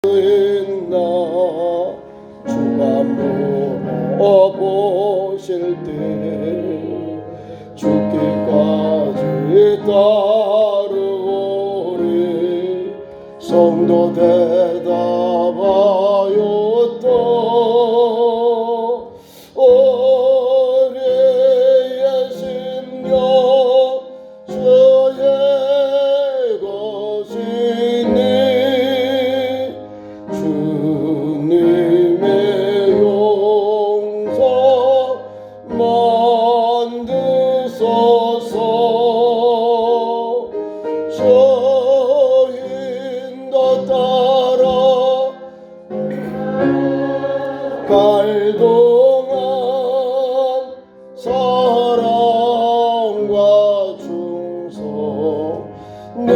있나 주가 물어보실 때 죽기까지 따르오리. 성도 대답하여 또 오래의 심령 주의 것이니 주님의 용서 만드소서. 저 인도 따라 갈 동안 사랑과 충성 늘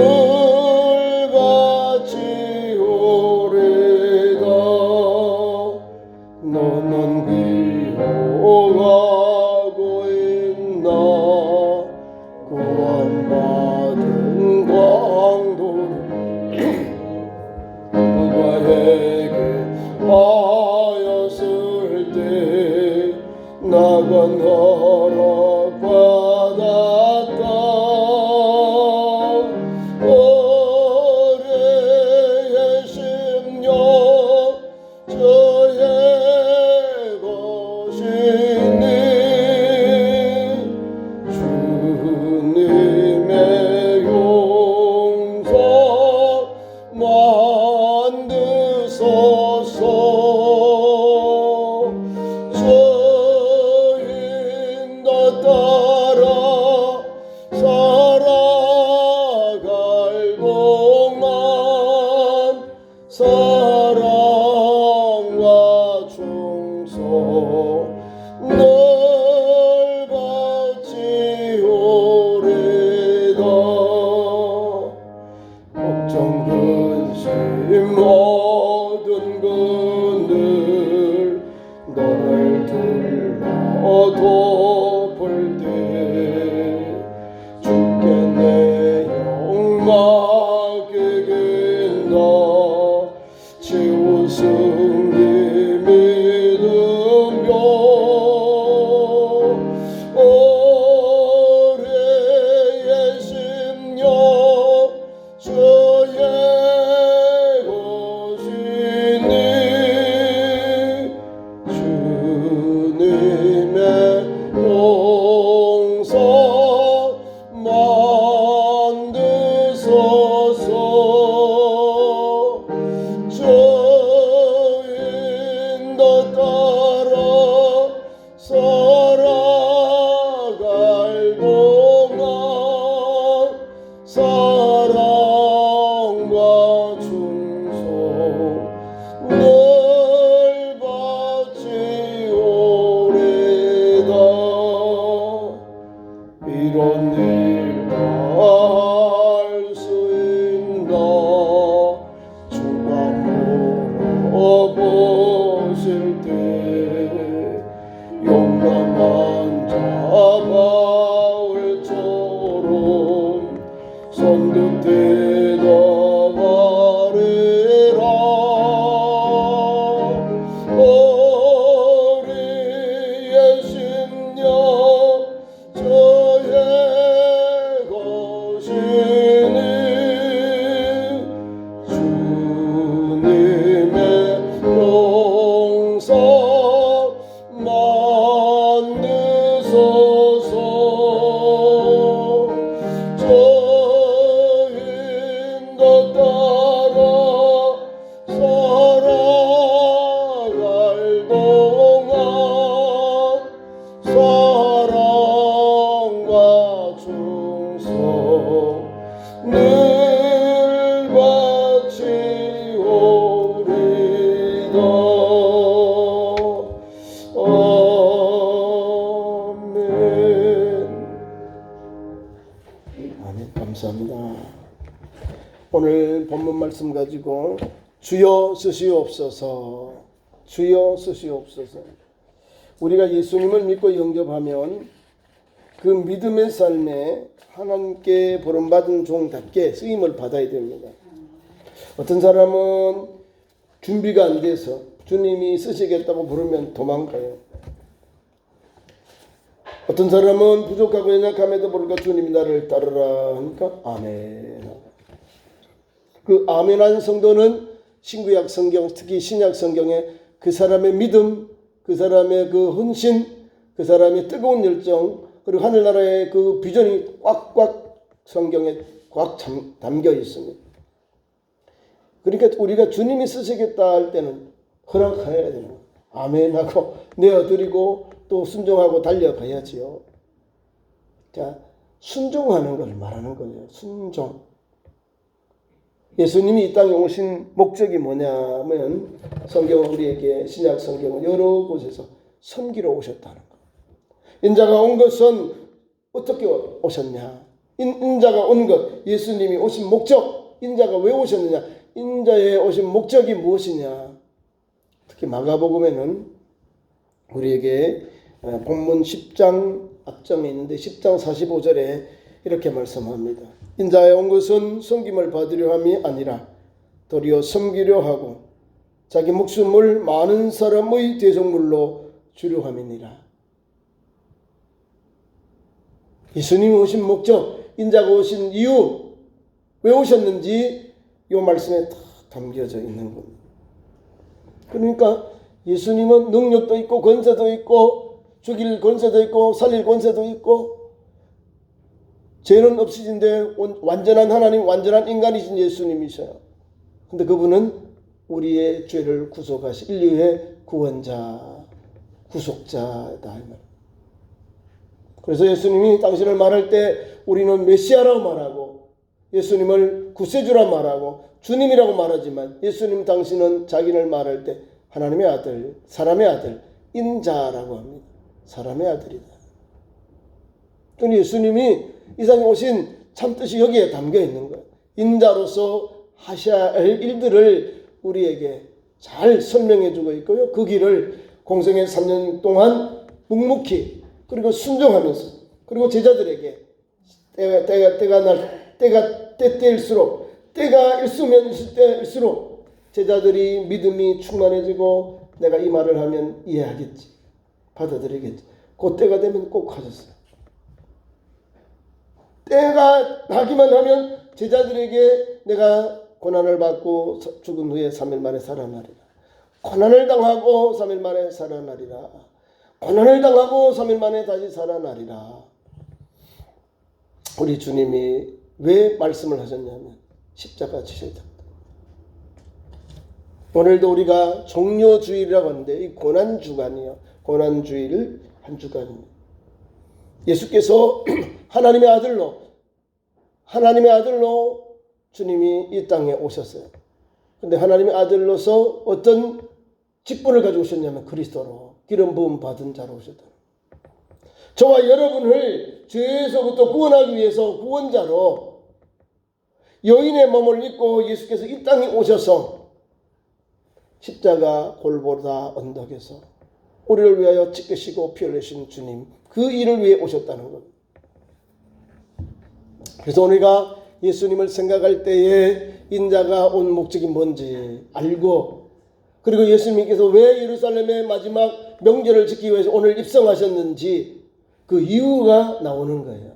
같이 오래다. 너는 기억하고 있나 구원받은 광도를 그가에게 하였을 때 나간 허락받았다. 오래의 심령 저의 것이니 주님의 용서 만드소서. 저 인도 따라 살아갈 동안 사랑과 충성 늘 같이 오래다. 걱정 근심 모든 그늘 너를 둘러덮을 때 주께 내 영 맡기겠나. 치우승리 믿으며 오래의 심령 주의 것이니 주님의 용서 만드소서. 저 인도 따라 살아갈 동안 사랑과 충성 늘 같이 오래다. 이런 일 다 할 수 있나 주가 물어보실 때 용감한 자 바울처럼 선뜻 대답하리라. 우리의 심령 저의 것이니 주님의 용서 만드소서. 저 인도 따라 살아갈 동안 사랑과 충성 늘 같이 오리다. 아멘. 아멘. 감사합니다. 오늘 본문 말씀 가지고 주여 쓰시옵소서, 주여 쓰시옵소서. 우리가 예수님을 믿고 영접하면 그 믿음의 삶에 하나님께 버림받은 종답게 쓰임을 받아야 됩니다. 어떤 사람은 준비가 안 돼서 주님이 쓰시겠다고 부르면 도망가요. 어떤 사람은 부족하고 연약함에도 불구하고 주님이 나를 따르라 하니까 아멘. 그 아멘한 성도는 신구약 성경, 특히 신약 성경에 그 사람의 믿음, 그 사람의 그 헌신, 그 사람의 뜨거운 열정, 그리고 하늘나라의 그 비전이 꽉꽉 성경에 꽉 담겨 있습니다. 그러니까 우리가 주님이 쓰시겠다 할 때는 허락해야 되는 거예요. 아멘하고 내어드리고 또 순종하고 달려가야지요. 자, 순종하는 걸 말하는 거예요. 순종. 예수님이 이 땅에 오신 목적이 뭐냐면 성경은 우리에게 신약 성경은 여러 곳에서 섬기러 오셨다는 거. 인자가 온 것은 어떻게 오셨냐? 인자가 온 것, 예수님이 오신 목적, 인자가 왜 오셨느냐? 인자의 오신 목적이 무엇이냐? 특히 마가복음에는 우리에게 본문 10장 앞장에 있는데 10장 45절에 이렇게 말씀합니다. 인자에 온 것은 섬김을 받으려 함이 아니라 도리어 섬기려 하고 자기 목숨을 많은 사람의 대속물로 주려 함이니라. 예수님이 오신 목적, 인자가 오신 이유, 왜 오셨는지 이 말씀에 다 담겨져 있는 겁니다. 그러니까 예수님은 능력도 있고 권세도 있고 죽일 권세도 있고 살릴 권세도 있고 죄는 없으신데 완전한 하나님, 완전한 인간이신 예수님이셔요. 근데 그분은 우리의 죄를 구속하신 인류의 구원자, 구속자다. 그래서 예수님이 당신을 말할 때 우리는 메시아라고 말하고 예수님을 구세주라 말하고 주님이라고 말하지만 예수님 당신은 자기를 말할 때 하나님의 아들, 사람의 아들, 인자라고 합니다. 사람의 아들이다. 그러니 예수님이 이 세상에 오신 참뜻이 여기에 담겨 있는 거예요. 인자로서 하셔야 할 일들을 우리에게 잘 설명해 주고 있고요. 그 길을 공생의 3년 동안 묵묵히 그리고 순종하면서 그리고 제자들에게 때일수록 때가 일수면 있을 때일수록 제자들이 믿음이 충만해지고 내가 이 말을 하면 이해하겠지, 받아들이겠지. 그 때가 되면 꼭 하셨어요. 때가 나기만 하면 제자들에게 내가 고난을 받고 죽은 후에 3일 만에 살아나리라. 고난을 당하고 3일 만에 살아나리라. 고난을 당하고 3일 만에 다시 살아나리라. 우리 주님이 왜 말씀을 하셨냐면 십자가 지셨다. 오늘도 우리가 종료주일이라고 하는데 이 고난주간이요. 고난주일 한 주간입니다. 예수께서 하나님의 아들로 주님이 이 땅에 오셨어요. 근데 하나님의 아들로서 어떤 직분을 가지고 오셨냐면 그리스도로 기름 부음 받은 자로 오셨다. 저와 여러분을 죄에서부터 구원하기 위해서 구원자로 여인의 몸을 입고 예수께서 이 땅에 오셔서 십자가 골고다 언덕에서 우리를 위하여 찢기시고 피 흘리신 주님, 그 일을 위해 오셨다는 것. 그래서 우리가 예수님을 생각할 때에 인자가 온 목적이 뭔지 알고, 그리고 예수님께서 왜 예루살렘의 마지막 명절을 지키기 위해서 오늘 입성하셨는지 그 이유가 나오는 거예요.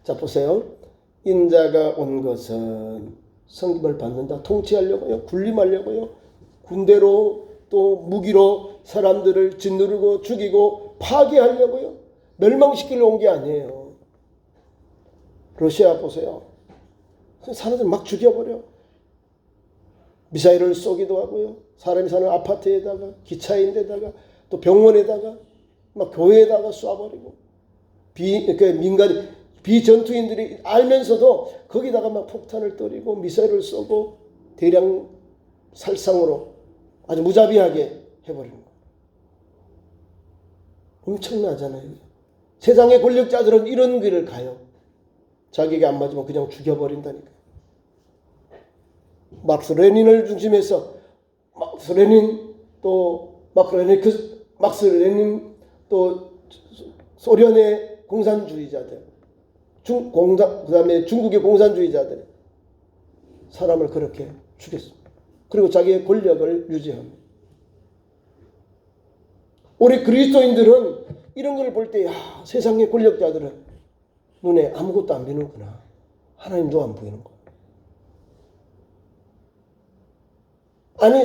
자, 보세요. 인자가 온 것은 성김을 받는다, 통치하려고요, 군림하려고요, 군대로 또 무기로 사람들을 짓누르고 죽이고 파괴하려고요, 멸망시키려 온 게 아니에요. 러시아 보세요. 사람들 막 죽여버려. 미사일을 쏘기도 하고요. 사람이 사는 아파트에다가, 기차인데다가, 또 병원에다가, 막 교회에다가 쏴버리고, 비전투인들이 알면서도 거기다가 막 폭탄을 때리고 미사일을 쏘고 대량 살상으로 아주 무자비하게 해버리는 거예요. 엄청나잖아요. 세상의 권력자들은 이런 길을 가요. 자기에게 안 맞으면 그냥 죽여버린다니까. 막스 레닌을 중심해서 막스 레닌 또 소련의 공산주의자들, 그다음에 중국의 공산주의자들 사람을 그렇게 죽였습니다. 그리고 자기의 권력을 유지합니다. 우리 그리스도인들은 이런 걸 볼 때, 야, 세상의 권력자들은 눈에 아무것도 안 보이는구나. 하나님도 안 보이는 거야. 아니,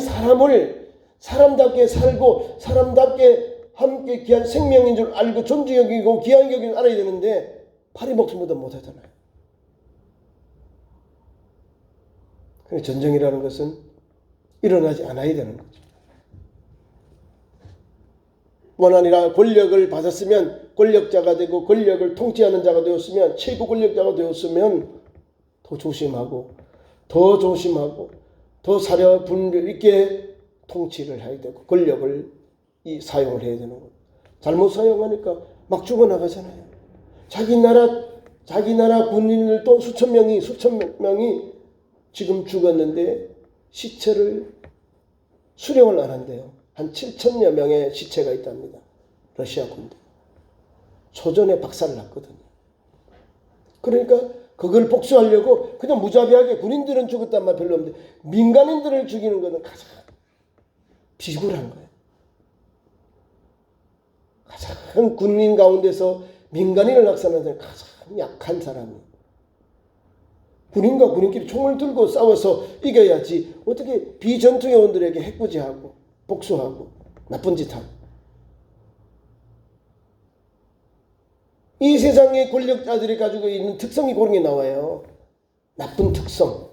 사람답게 살고 사람답게 함께 귀한 생명인 줄 알고 존중히 여기고 귀하게 여기고 알아야 되는데 파리 목숨보다 못하잖아요. 그래서 전쟁이라는 것은 일어나지 않아야 되는 거죠. 원한이라 권력을 받았으면 권력자가 되고 권력을 통치하는 자가 되었으면 최고 권력자가 되었으면 더 조심하고 더 사려 분별 있게 통치를 해야 되고 권력을 사용을 해야 되는 거예요. 잘못 사용하니까 막 죽어나가잖아요. 자기 나라 군인들 또 수천 명이 지금 죽었는데 시체를 수령을 안 한대요. 한 7천여 명의 시체가 있답니다. 러시아 군대. 초전에 박살났거든요. 그러니까 그걸 복수하려고 그냥 무자비하게 군인들은 죽었단 말 별로 없는데 민간인들을 죽이는 것은 가장 비굴한 거예요. 가장 군인 가운데서 민간인을 낙선하는 사람이 가장 약한 사람이에요. 군인과 군인끼리 총을 들고 싸워서 이겨야지 어떻게 비전투 요원들에게 해코지하고 복수하고 나쁜 짓 하고. 이 세상의 권력자들이 가지고 있는 특성이 그런 게 나와요. 나쁜 특성.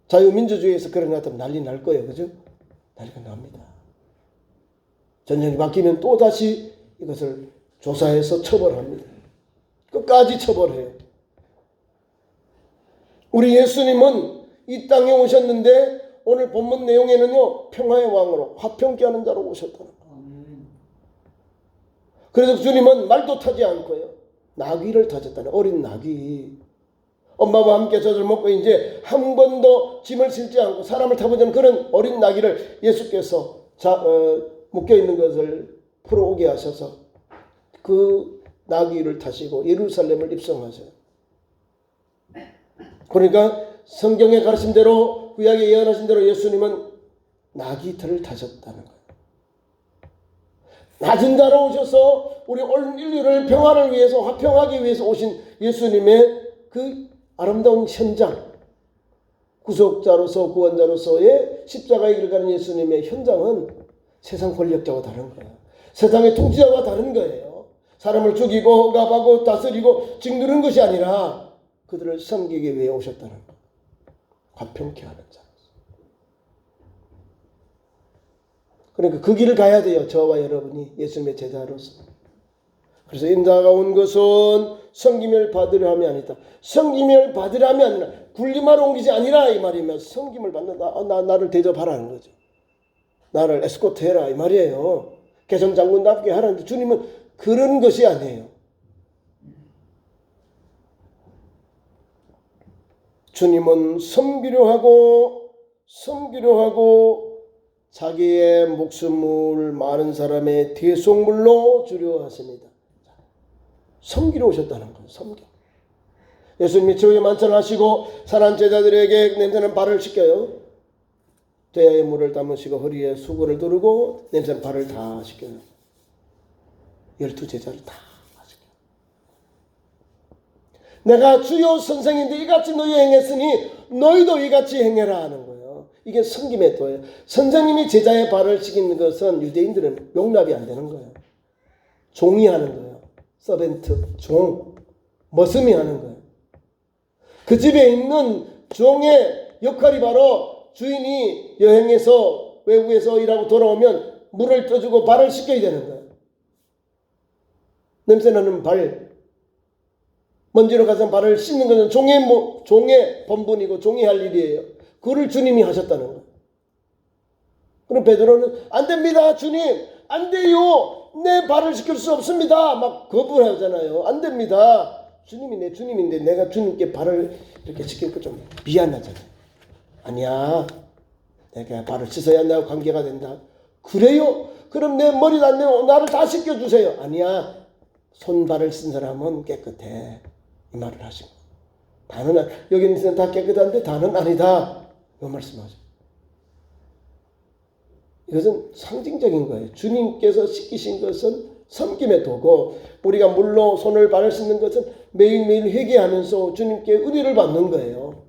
자유민주주의에서 그런 것 같으면 난리 날 거예요. 그죠? 난리가 납니다. 전쟁이 바뀌면 또다시 이것을 조사해서 처벌합니다. 끝까지 처벌해요. 우리 예수님은 이 땅에 오셨는데 오늘 본문 내용에는요, 평화의 왕으로 화평케 하는 자로 오셨다는 거예요. 그래서 주님은 말도 타지 않고요, 나귀를 타셨다는, 어린 나귀. 엄마와 함께 젖을 먹고 이제 한 번도 짐을 실지 않고 사람을 타보자는 그런 어린 나귀를 예수께서 묶여있는 것을 풀어오게 하셔서 그 나귀를 타시고 예루살렘을 입성하셔요. 그러니까 성경의 가르침대로, 구약에 예언하신 대로 예수님은 나귀털을 타셨다는 거예요. 낮은 자로 오셔서 우리 온 인류를 평화를 위해서, 화평하기 위해서 오신 예수님의 그 아름다운 현장, 구속자로서 구원자로서의 십자가의 길을 가는 예수님의 현장은 세상 권력자와 다른 거예요. 세상의 통치자와 다른 거예요. 사람을 죽이고 억압하고 다스리고 짓누르는 것이 아니라 그들을 섬기기 위해 오셨다는 거예요. 화평케 하는 자. 그러니까 그 길을 가야 돼요. 저와 여러분이 예수님의 제자로서. 그래서 인자가 온 것은 섬김을 받으려 함이 아니다. 섬김을 받으려 함이 아니라 군림하러 온 것이 아니라 이 말이면 섬김을 받는다. 나를 대접하라는 거죠. 나를 에스코트해라 이 말이에요. 개선 장군답게 하라는데 주님은 그런 것이 아니에요. 주님은 섬기려 하고 자기의 목숨을 많은 사람의 대속물로 주려 하십니다. 섬기러 오셨다는 거예요. 섬겨. 예수님이 최후의 만찬하시고 사랑하는 제자들에게 냄새나는 발을 씻겨요. 대야에 물을 담으시고 허리에 수건을 두르고 냄새나는 발을 다 씻겨요. 12 제자를 다 씻겨요. 내가 주요 선생인데 이같이 너희 행했으니 너희도 이같이 행해라 하는 거예요. 이게 섬김의 도예요. 선생님이 제자의 발을 씻기는 것은 유대인들은 용납이 안 되는 거예요. 종이 하는 거예요. 서벤트, 종, 머슴이 하는 거예요. 그 집에 있는 종의 역할이 바로 주인이 여행해서 외국에서 일하고 돌아오면 물을 떠주고 발을 씻겨야 되는 거예요. 냄새나는 발, 먼지로 가서 발을 씻는 것은 종의 본분이고 종이 할 일이에요. 그를 주님이 하셨다는 거예요. 그럼 베드로는 안 됩니다, 주님. 안 돼요. 내 발을 씻길 수 없습니다. 막 거부하잖아요. 안 됩니다. 주님이 내 주님인데 내가 주님께 발을 이렇게 씻길 거 좀 미안하잖아요. 아니야. 내가 발을 씻어야 나하고 관계가 된다. 그래요? 그럼 내 머리도 안 내고 나를 다 씻겨주세요. 아니야. 손발을 쓴 사람은 깨끗해. 이 말을 하신 거예요. 다는 여기 있는 사람 다 깨끗한데 다는 아니다. 이 말씀하죠. 이것은 상징적인 거예요. 주님께서 시키신 것은 섬김의 도고 우리가 물로 손을 바를 수 있는 것은 매일매일 회개하면서 주님께 은혜를 받는 거예요.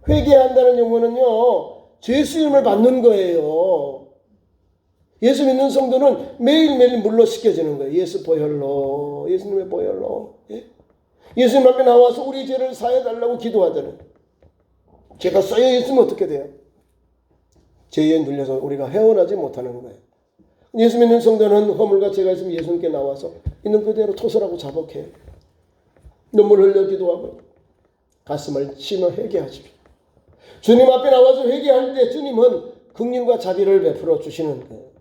회개한다는 용어는요. 죄 수임을 받는 거예요. 예수 믿는 성도는 매일매일 물로 씻겨지는 거예요. 예수 보혈로, 예수님의 보혈로. 예? 예수님 앞에 나와서 우리 죄를 사해달라고 기도하잖아요. 죄가 쌓여 있으면 어떻게 돼요? 죄에 눌려서 우리가 헤어나지 못하는 거예요. 예수 믿는 성도는 허물과 죄가 있으면 예수님께 나와서 있는 그대로 토설하고 자복해요. 눈물 흘려 기도하고 가슴을 치며 회개하십시오. 주님 앞에 나와서 회개할 때 주님은 긍휼과 자비를 베풀어 주시는 거예요.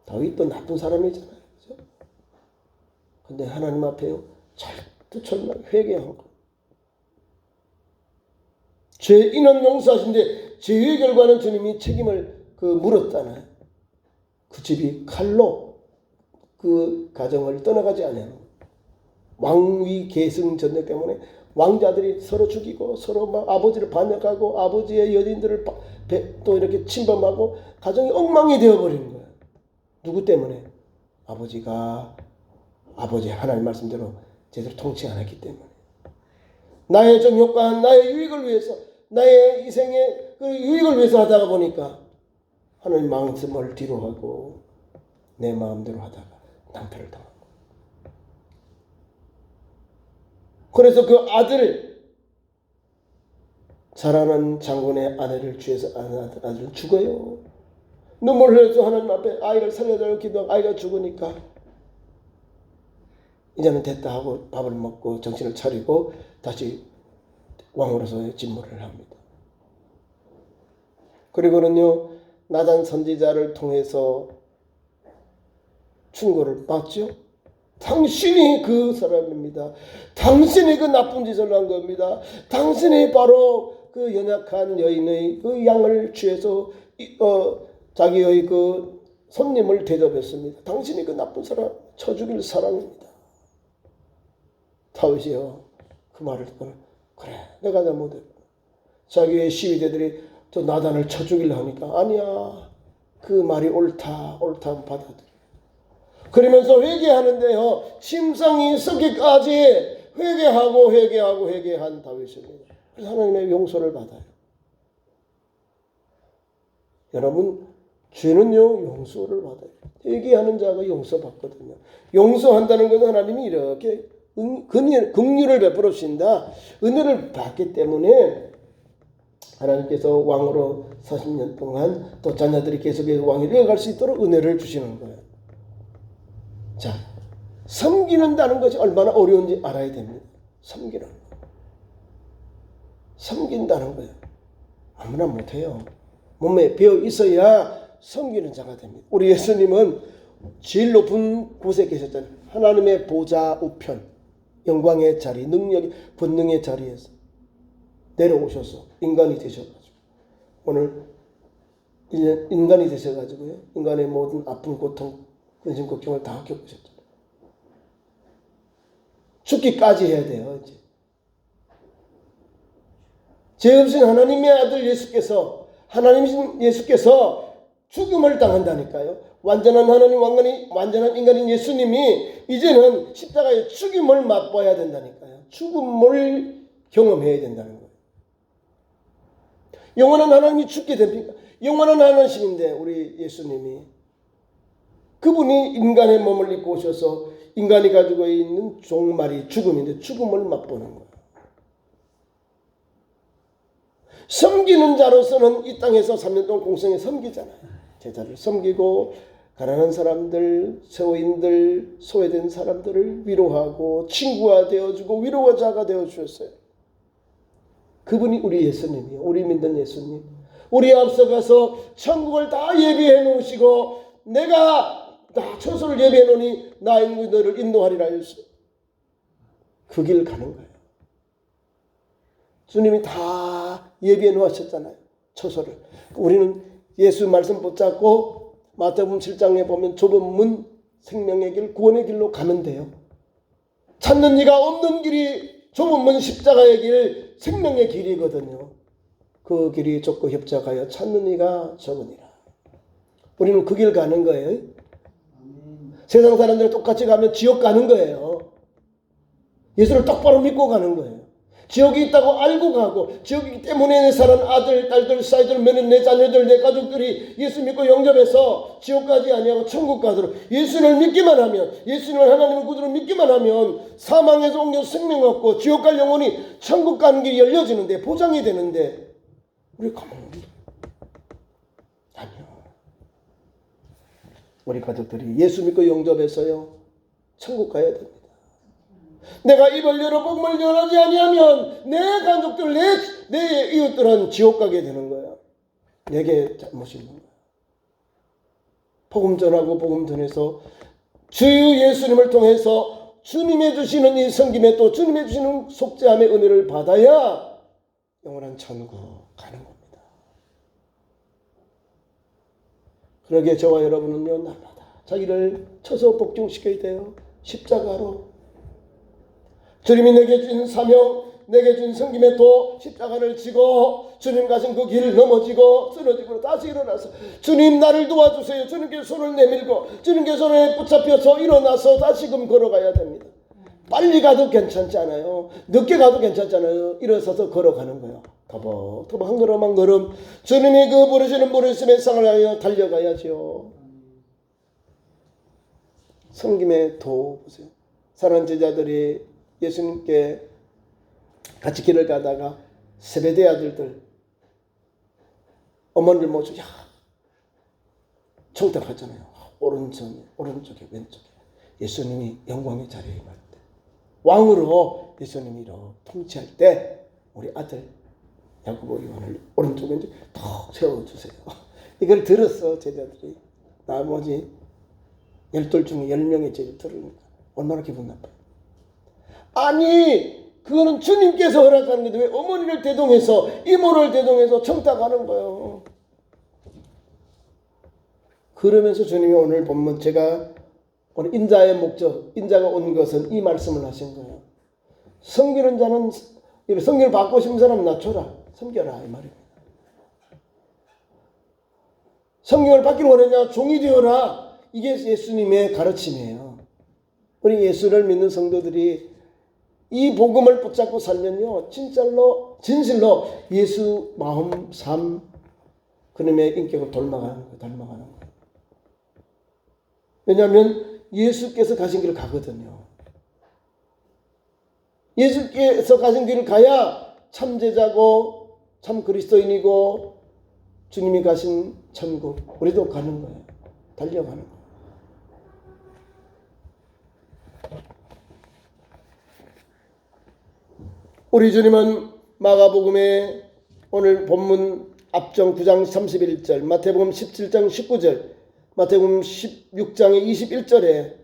다윗도 나쁜 사람이잖아요. 그렇죠? 근데 하나님 앞에요. 철두철미하게 회개한 거. 죄인은 용서하신데 죄의 결과는 주님이 책임을 물었잖아요. 그 집이 칼로 그 가정을 떠나가지 않아요. 왕위 계승 전쟁 때문에 왕자들이 서로 죽이고 서로 막 아버지를 반역하고 아버지의 여인들을 또 이렇게 침범하고 가정이 엉망이 되어버리는 거예요. 누구 때문에? 아버지가 아버지의 하나님 말씀대로 제대로 통치 안 했기 때문에. 나의 정욕과 나의 유익을 위해서 나의 이생의 그 유익을 위해서 하다가 보니까 하나님 말씀을 뒤로 하고 내 마음대로 하다가 낭패를 당하고. 그래서 그 아들 사랑하는 장군의 아내를 취해서 아들은 죽어요. 눈물 흘려서 하나님 앞에 아이를 살려달라고 기도하고 아이가 죽으니까 이제는 됐다 하고 밥을 먹고 정신을 차리고 다시 왕으로서의 직무를 합니다. 그리고는요 나단 선지자를 통해서 충고를 받죠. 당신이 그 사람입니다. 당신이 그 나쁜 짓을 한 겁니다. 당신이 바로 그 연약한 여인의 그 양을 취해서 자기의 그 손님을 대접했습니다. 당신이 그 나쁜 사람, 쳐 죽일 사람입니다. 다윗이요 그 말을 듣고 그래 내가 잘못했고 자기의 시위대들이 저 나단을 쳐 죽이려 하니까 아니야 그 말이 옳다 받아들여. 그러면서 회개하는데요 심상이 썩기까지 회개한 다윗입니다. 그래서 하나님의 용서를 받아요. 여러분 죄는요 용서를 받아요. 회개하는 자가 용서받거든요. 용서한다는 것은 하나님이 이렇게 긍휼을 베풀어 주신다. 은혜를 받기 때문에 하나님께서 왕으로 40년 동안 또 자녀들이 계속해서 왕위를 이어갈 수 있도록 은혜를 주시는 거예요. 자, 섬기는다는 것이 얼마나 어려운지 알아야 됩니다. 섬긴다는 거예요. 아무나 못해요. 몸에 배어 있어야 섬기는 자가 됩니다. 우리 예수님은 제일 높은 곳에 계셨잖아요. 하나님의 보좌 우편, 영광의 자리, 능력의 본능의 자리에서 내려오셔서 인간이 되셔가지고 오늘 이제 인간이 되셔가지고요. 인간의 모든 아픈 고통, 근심 걱정을 다 겪으셨잖아요. 죽기까지 해야 돼요. 이제 죄 없인 하나님의 아들 예수께서 죽음을 당한다니까요. 완전한 하나님 완전한 인간인 예수님이 이제는 십자가의 죽임을 맛봐야 된다니까요. 죽음을 경험해야 된다는 거예요. 영원한 하나님이 죽게 됩니까? 영원한 하나님인데 우리 예수님이 그분이 인간의 몸을 입고 오셔서 인간이 가지고 있는 종말이 죽음인데 죽음을 맛보는 거예요. 섬기는 자로서는 이 땅에서 3년 동안 공생에 섬기잖아요. 제자를 섬기고 가난한 사람들, 세워인들, 소외된 사람들을 위로하고 친구가 되어주고 위로자가 되어주셨어요. 그분이 우리 예수님이에요. 우리 믿는 예수님. 우리 앞서가서 천국을 다 예비해 놓으시고 내가 나 처소를 예비해 놓으니 나 인구 너를 인도하리라 하셨어요. 그 길 가는 거예요. 주님이 다 예비해 놓으셨잖아요. 처소를. 우리는 예수 말씀 붙잡고 마태복음 7장에 보면 좁은 문 생명의 길 구원의 길로 가면 돼요. 찾는 이가 없는 길이 좁은 문 십자가의 길, 생명의 길이거든요. 그 길이 좁고 협착하여 찾는 이가 적으니라. 우리는 그 길 가는 거예요. 세상 사람들은 똑같이 가면 지옥 가는 거예요. 예수를 똑바로 믿고 가는 거예요. 지옥이 있다고 알고 가고, 지옥이기 때문에 사는 아들, 딸들, 사이들, 며느리, 내 자녀들, 내 가족들이 예수 믿고 영접해서 지옥까지 아니하고 천국 가도록 예수를 믿기만 하면, 예수님을 하나님의 구주로 믿기만 하면 사망에서 옮겨 생명 얻고 지옥 갈 영혼이 천국 가는 길이 열려지는데, 보장이 되는데, 우리 가만히 아니요. 우리 가족들이 예수 믿고 영접해서요 천국 가야 됩니다. 내가 입을 열어 복음을 전하지 아니하면 내 가족들, 내 이웃들은 지옥 가게 되는 거야. 내게 잘못이 있는 거야. 복음 전하고 복음 전해서 주 예수님을 통해서 주님의 주시는 이 섬김에 또 주님의 주시는 속죄함의 은혜를 받아야 영원한 천국 가는 겁니다. 그러기에 저와 여러분은요, 날마다 자기를 쳐서 복종시켜야 돼요. 십자가로. 주님이 내게 준 사명, 내게 준 섬김에 또 십자가를 지고 주님 가신 그 길을 넘어지고 쓰러지고 다시 일어나서 주님 나를 도와주세요. 주님께 손을 내밀고 주님께 손에 붙잡혀서 일어나서 다시금 걸어가야 됩니다. 빨리 가도 괜찮지 않아요. 늦게 가도 괜찮잖아요. 일어서서 걸어가는 거예요. 터벅터벅 한 걸음 한 걸음 주님이 그 부르시는 부르심의 상을 하여 달려가야죠. 섬김의 도 보세요. 사랑하는 제자들이 예수님께 같이 길을 가다가 세베대 아들들 어머니를 모시고 청탁하잖아요. 오른쪽에 왼쪽에 예수님이 영광의 자리에 임할 때 왕으로 예수님이 이렇게 통치할 때 우리 아들 야고보 요한을 오른쪽 왼쪽 턱 세워주세요. 이걸 들었어 제자들이. 나머지 12 중에 10명의 제자들 들으니까 얼마나 기분 나빠요. 아니 그거는 주님께서 허락하는 건데 왜 어머니를 대동해서 이모를 대동해서 청탁하는 거예요. 그러면서 주님이 오늘 본문 제가 오늘 인자의 목적, 인자가 온 것은 이 말씀을 하신 거예요. 섬기는 자는 성경을 받고 싶은 사람 낮춰라. 섬겨라 이 말입니다. 성경을 받기를 원하냐 종이 되어라. 이게 예수님의 가르침이에요. 우리 예수를 믿는 성도들이 이 복음을 붙잡고 살면요 진실로 예수 마음 삶 그놈의 인격을 닮아가는 거예요. 왜냐하면 예수께서 가신 길을 가거든요. 예수께서 가신 길을 가야 참 제자고 참 그리스도인이고 주님이 가신 천국 우리도 가는 거예요. 달려가는 거예요. 우리 주님은 마가복음의 오늘 본문 앞정 9장 31절, 마태복음 17장 19절, 마태복음 16장의 21절에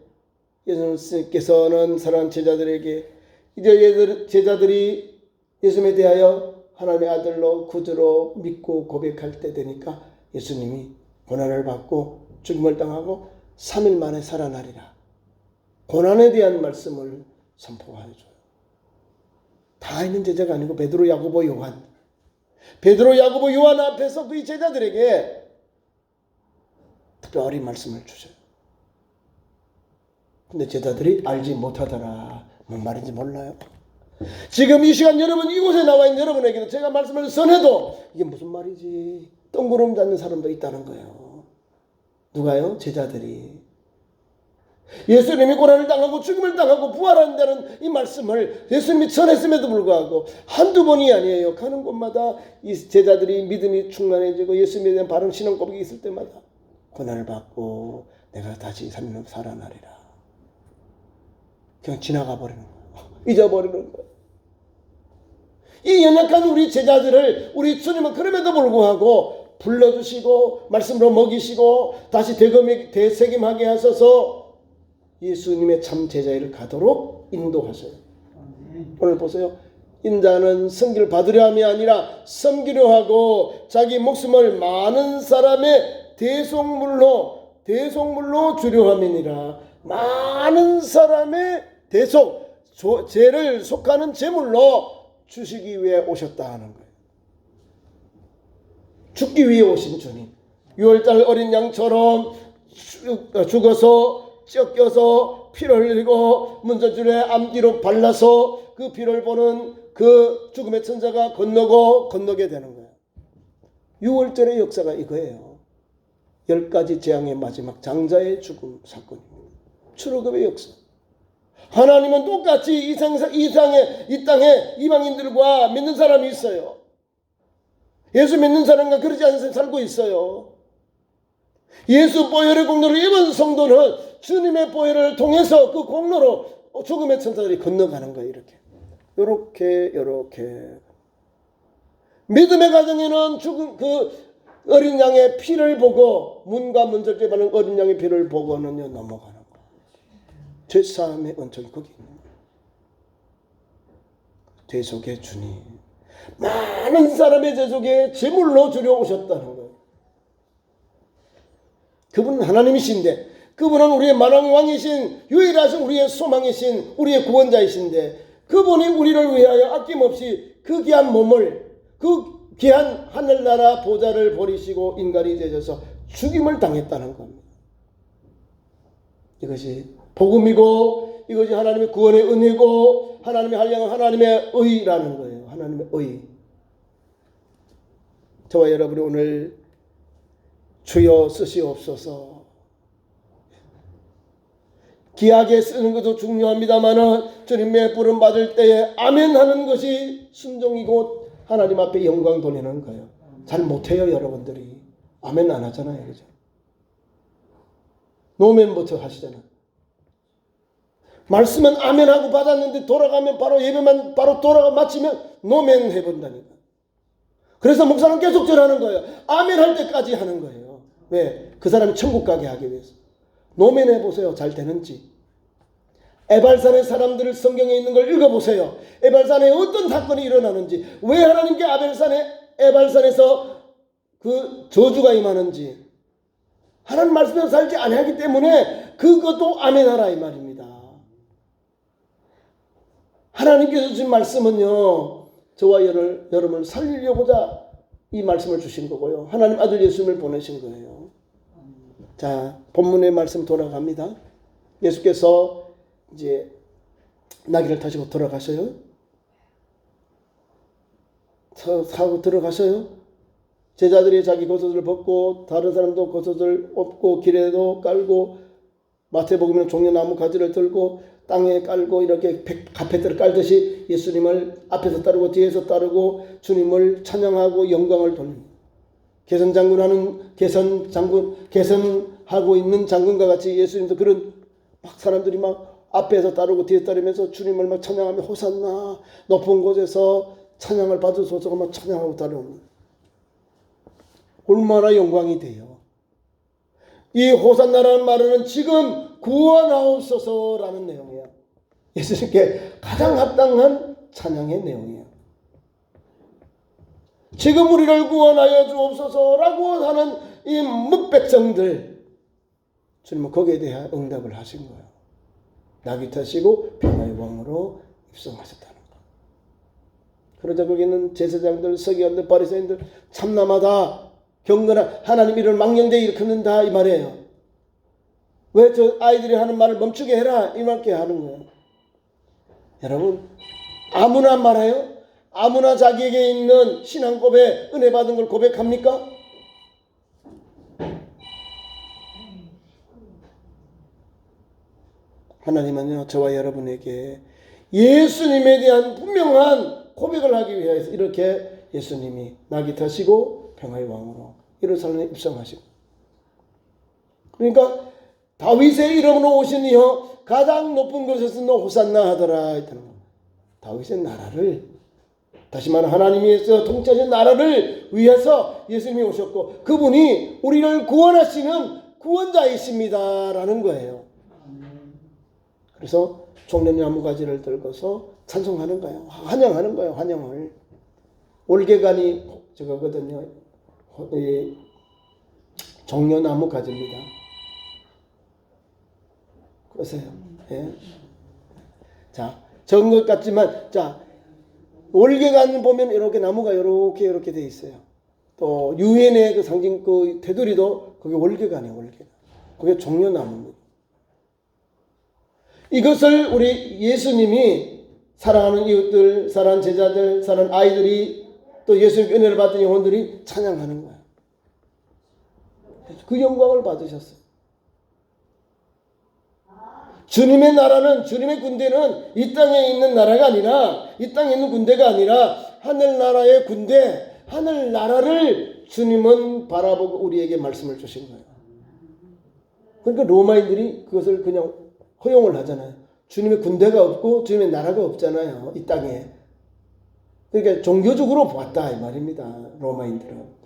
예수님께서는 사랑하는 제자들에게 이제 제자들이 예수님에 대하여 하나님의 아들로 구주로 믿고 고백할 때 되니까 예수님이 고난을 받고 죽임을 당하고 3일 만에 살아나리라. 고난에 대한 말씀을 선포하여줘요. 다 있는 제자가 아니고 베드로, 야고보, 요한. 베드로, 야고보, 요한 앞에서 그 제자들에게 특별히 말씀을 주셔요. 근데 제자들이 알지 못하더라. 뭔 말인지 몰라요. 지금 이 시간 여러분 이곳에 나와 있는 여러분에게도 제가 말씀을 전해도 이게 무슨 말이지? 뜬구름 잡는 사람도 있다는 거예요. 누가요? 제자들이. 예수님이 고난을 당하고 죽임을 당하고 부활한다는 이 말씀을 예수님이 전했음에도 불구하고 한두 번이 아니에요. 가는 곳마다 이 제자들이 믿음이 충만해지고 예수님에 대한 바른 신앙 고백이 있을 때마다 고난을 받고 내가 다시 살아나리라. 그냥 지나가 버리는 거예요. 잊어버리는 거예요. 이 연약한 우리 제자들을 우리 주님은 그럼에도 불구하고 불러주시고 말씀으로 먹이시고 다시 되새김하게 하셔서 예수님의 참 제자를 가도록 인도하셔요. 오늘 보세요. 인자는 섬기를 받으려 함이 아니라 섬기려 하고 자기 목숨을 많은 사람의 대속물로 주려 함이니라. 많은 사람의 죄를 속하는 제물로 주시기 위해 오셨다 하는 거예요. 죽기 위해 오신 주님. 6월달 어린 양처럼 죽어서 찢겨서 피를 흘리고 문저줄에 앞뒤로 발라서 그 피를 보는 그 죽음의 천사가 건너게 되는 거예요. 6월절의 역사가 이거예요. 10가지 재앙의 마지막 장자의 죽음 사건입니다. 출애굽의 역사. 하나님은 똑같이 이 땅에 이방인들과 믿는 사람이 있어요. 예수 믿는 사람과 그러지 않은 사람이 살고 있어요. 예수 보혈의 공로를 입은 성도는 주님의 보혈을 통해서 그 공로로 죽음의 천사들이 건너가는 거예요. 이렇게 믿음의 가정에는 죽은 그 어린 양의 피를 보고 문과 문절에 바른 어린 양의 피를 보고는요 넘어가는 거예요. 죄사함의 은총이 거기 있는 거예요. 죄 속의 주님, 많은 사람의 죄 속에 제물로 주려 오셨다는 거예요. 그분은 하나님이신데, 그분은 우리의 만왕의 왕이신, 유일하신 우리의 소망이신, 우리의 구원자이신데, 그분이 우리를 위하여 아낌없이 그 귀한 몸을, 그 귀한 하늘나라 보좌를 버리시고 인간이 되셔서 죽임을 당했다는 겁니다. 이것이 복음이고, 이것이 하나님의 구원의 은혜고, 하나님의 한량은 하나님의 의라는 거예요. 하나님의 의. 저와 여러분이 오늘 주여 쓰시옵소서. 귀하게 쓰는 것도 중요합니다만은 주님의 부름 받을 때에 아멘 하는 것이 순종이고 하나님 앞에 영광 돌리는 거예요. 잘 못해요 여러분들이. 아멘 안 하잖아요. 그죠? 노멘부터 하시잖아요. 말씀은 아멘 하고 받았는데 돌아가면 바로 예배만 바로 돌아가 마치면 노멘 해본다니까. 그래서 목사는 계속 전하는 거예요. 아멘 할 때까지 하는 거예요. 왜? 그 사람이 천국 가게 하기 위해서. 노멘 해보세요. 잘 되는지. 에발산의 사람들을 성경에 있는 걸 읽어보세요. 에발산에 어떤 사건이 일어나는지, 왜 하나님께 에발산에서 그 저주가 임하는지, 하나님 말씀대로 살지 아니하기 때문에 그것도 아멘하라 이 말입니다. 하나님께서 주신 말씀은요, 저와 여러분을 살리려고자 이 말씀을 주신 거고요. 하나님 아들 예수님을 보내신 거예요. 자, 본문의 말씀 돌아갑니다. 예수께서 이제 나귀를 타시고 돌아가셔요. 타고 들어가셔요. 제자들이 자기 겉옷을 벗고 다른 사람도 겉옷을 업고 길에도 깔고 마태복음에는 종려나무 가지를 들고 땅에 깔고 이렇게 카페트를 깔듯이 예수님을 앞에서 따르고 뒤에서 따르고 주님을 찬양하고 영광을 돌립니다. 개선하고 있는 장군과 같이 예수님도 그런 막 사람들이 막 앞에서 따르고 뒤에 따르면서 주님을 막 찬양하며 호산나 높은 곳에서 찬양을 받으소서 막 찬양하고 따라옵니다. 얼마나 영광이 돼요. 이 호산나라는 말은 지금 구원하옵소서라는 내용이에요. 예수님께 가장 합당한 찬양의 내용이에요. 지금 우리를 구원하여 주옵소서라고 하는 이 뭇백성들, 주님은 거기에 대한 응답을 하신 거예요. 나귀 타시고 평화의 왕으로 입성하셨다는 거. 그러자 거기는 제사장들, 서기관들, 바리새인들 참남하다, 경건한 하나님 이를 망령되이 일컫는다 이 말이에요. 왜 저 아이들이 하는 말을 멈추게 해라 이 말께 하는 거예요. 여러분, 아무나 말해요? 아무나 자기에게 있는 신앙 고백, 은혜 받은 걸 고백합니까? 하나님은요, 저와 여러분에게 예수님에 대한 분명한 고백을 하기 위해서 이렇게 예수님이 나귀 타시고 평화의 왕으로 예루살렘에 입성하시고, 그러니까 다윗의 이름으로 오신 이여 가장 높은 곳에서 너 호산나 하더라 했다는 겁니다. 다윗의 나라를, 다시 말하면 하나님께서 통치하신 나라를 위해서 예수님이 오셨고 그분이 우리를 구원하시는 구원자이십니다라는 거예요. 그래서 종려나무 가지를 들고서 찬송하는 거예요. 환영하는 거예요. 환영을. 올개간이 저거거든요. 종려나무 가지입니다. 보세요. 예. 자, 적은 것 같지만, 자, 월계관 보면 이렇게 나무가 이렇게 돼 있어요. 또 유엔의 그 상징 그 테두리도 그게 월계관이에요. 월계관. 그게 종려나무입니다. 이것을 우리 예수님이 사랑하는 이웃들, 사랑하는 제자들, 사랑하는 아이들이 또 예수님의 은혜를 받은 영혼들이 찬양하는 거예요. 그 영광을 받으셨어요. 주님의 나라는, 주님의 군대는 이 땅에 있는 나라가 아니라, 이 땅에 있는 군대가 아니라 하늘나라의 군대, 하늘나라를 주님은 바라보고 우리에게 말씀을 주신 거예요. 그러니까 로마인들이 그것을 그냥 허용을 하잖아요. 주님의 군대가 없고 주님의 나라가 없잖아요. 이 땅에. 그러니까 종교적으로 봤다 이 말입니다. 로마인들은.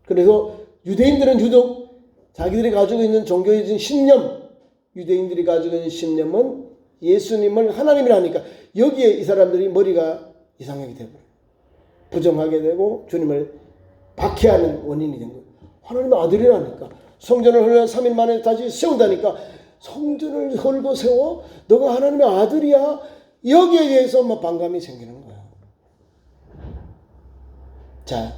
그래서 유대인들은 유독 자기들이 가지고 있는 종교적인 신념, 유대인들이 가지고 있는 신념은 예수님을 하나님이라 하니까 여기에 이 사람들이 머리가 이상하게 되고 부정하게 되고 주님을 박해하는 원인이 된 거예요. 하나님의 아들이라니까. 성전을 헐려 3일 만에 다시 세운다니까. 성전을 헐고 세워? 너가 하나님의 아들이야? 여기에 대해서 뭐 반감이 생기는 거예요. 자,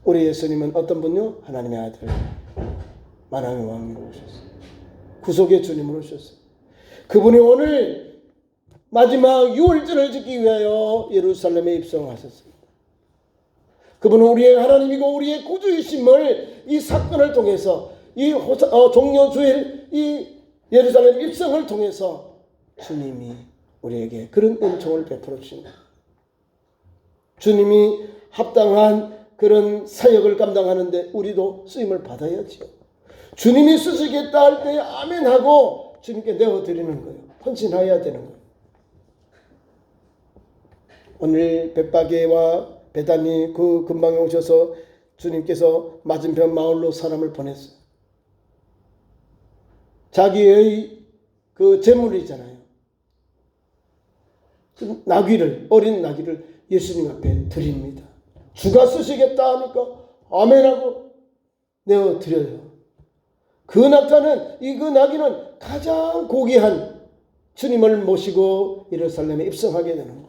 우리 예수님은 어떤 분요? 하나님의 아들, 만왕의 왕으로 오셨어요. 구속의 주님으로 오셨어요. 그분이 오늘 마지막 유월절을 지키기 위하여 예루살렘에 입성하셨습니다. 그분은 우리의 하나님이고 우리의 구주이심을 이 사건을 통해서 이 종려주일 이 예루살렘 입성을 통해서 주님이 우리에게 그런 은총을 베풀어 주신 거예요. 주님이 합당한 그런 사역을 감당하는데 우리도 쓰임을 받아야지요. 주님이 쓰시겠다 할 때 아멘하고 주님께 내어드리는 거예요. 헌신해야 되는 거예요. 오늘 bet박에와 베다니 그 근방에 오셔서 주님께서 맞은편 마을로 사람을 보냈어요. 자기의 그 재물이잖아요. 그 나귀를, 어린 나귀를 예수님 앞에 드립니다. 주가 쓰시겠다 하니까 아멘하고 내어드려요. 그 낙타는, 그 나귀는 가장 고귀한 주님을 모시고 예루살렘에 입성하게 되는 거예요.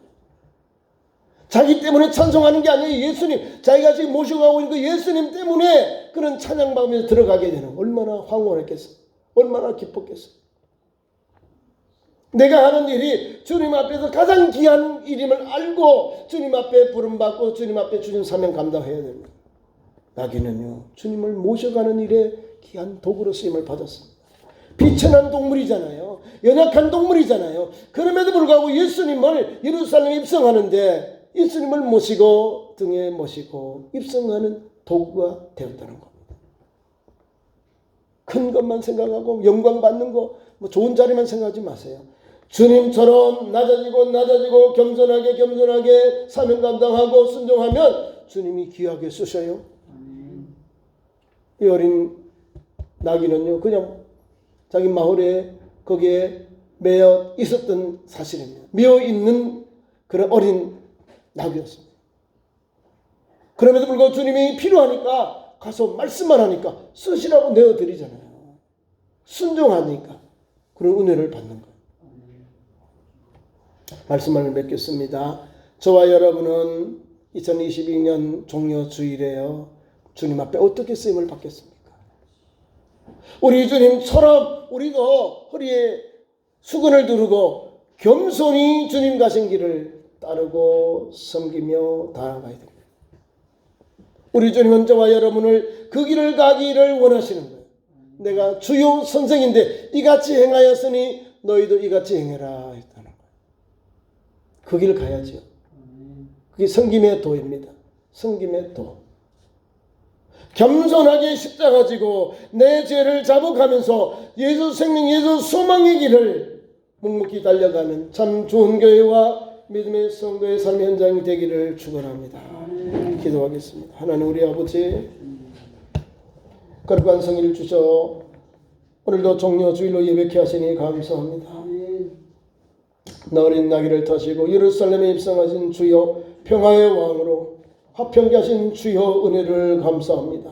자기 때문에 찬송하는 게 아니에요. 예수님, 자기가 지금 모셔가고 있는 그 예수님 때문에 그런 찬양받으면서 들어가게 되는 거예요. 얼마나 황홀했겠어요. 얼마나 기뻤겠어요. 내가 하는 일이 주님 앞에서 가장 귀한 일임을 알고 주님 앞에 부름받고 주님 앞에 주님 사명 감당해야 됩니다. 나귀는요, 주님을 모셔가는 일에 귀한 도구로 쓰임을 받았습니다. 비천한 동물이잖아요. 연약한 동물이잖아요. 그럼에도 불구하고 예수님을 예루살렘에 입성하는데 예수님을 모시고 등에 모시고 입성하는 도구가 되었다는 겁니다. 큰 것만 생각하고 영광 받는 거, 뭐 좋은 자리만 생각하지 마세요. 주님처럼 낮아지고 겸손하게 사명 감당하고 순종하면 주님이 귀하게 쓰셔요. 이 어린 나귀는요, 그냥 자기 마을에 거기에 매여 있었던 사실입니다. 매여 있는 그런 어린 나귀였습니다. 그럼에도 불구하고 주님이 필요하니까 가서 말씀만 하니까 쓰시라고 내어드리잖아요. 순종하니까 그런 은혜를 받는 거예요. 말씀을 맺겠습니다. 저와 여러분은 2022년 종려주일에요, 주님 앞에 어떻게 쓰임을 받겠습니까? 우리 주님처럼 우리도 허리에 수건을 두르고 겸손히 주님 가신 길을 따르고 섬기며 나아가야 됩니다. 우리 주님은 저와 여러분을 그 길을 가기를 원하시는 거예요. 내가 주요 선생인데 이같이 행하였으니 너희도 이같이 행해라 했다는 거예요. 그 길을 가야죠. 그게 섬김의 도입니다. 섬김의 도. 겸손하게 십자가 지고 내 죄를 자복하면서 예수 생명, 예수 소망의 길을 묵묵히 달려가는 참 좋은 교회와 믿음의 성도의 삶 현장이 되기를 축원합니다. 기도하겠습니다. 하나님 우리 아버지, 거룩한 성의를 주셔 오늘도 종려주일로 예배케 하시니 감사합니다. 나 어린 나귀를 타시고 예루살렘에 입성하신 주여 평화의 왕으로 화평케 하신 주여 은혜를 감사합니다.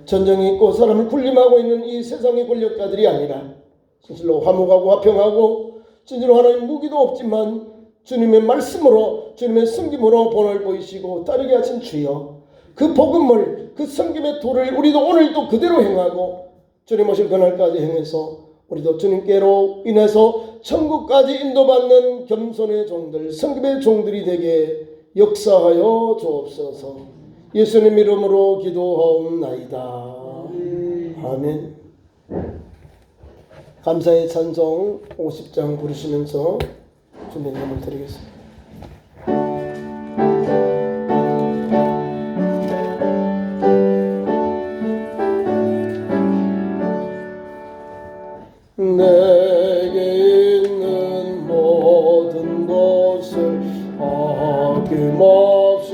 전쟁이 있고 사람을 군림하고 있는 이 세상의 권력자들이 아니라 진실로 화목하고 화평하고 진리로 하나님 무기도 없지만 주님의 말씀으로 주님의 섬김으로 본을 보이시고 따르게 하신 주여, 그 복음을, 그 섬김의 도를 우리도 오늘도 그대로 행하고 주님 오실 그날까지 행해서 우리도 주님께로 인해서 천국까지 인도받는 겸손의 종들, 섬김의 종들이 되게 역사하여 주옵소서. 예수님 이름으로 기도하옵나이다. 아멘. 감사의 찬송 50장 부르시면서 주님을 드리겠습니다. 내게 있는 모든 것을 아낌없이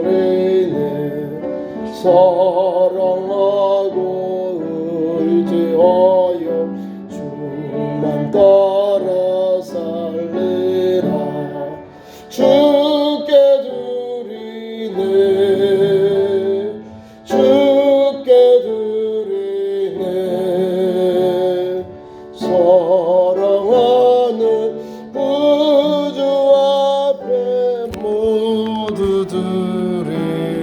드리네.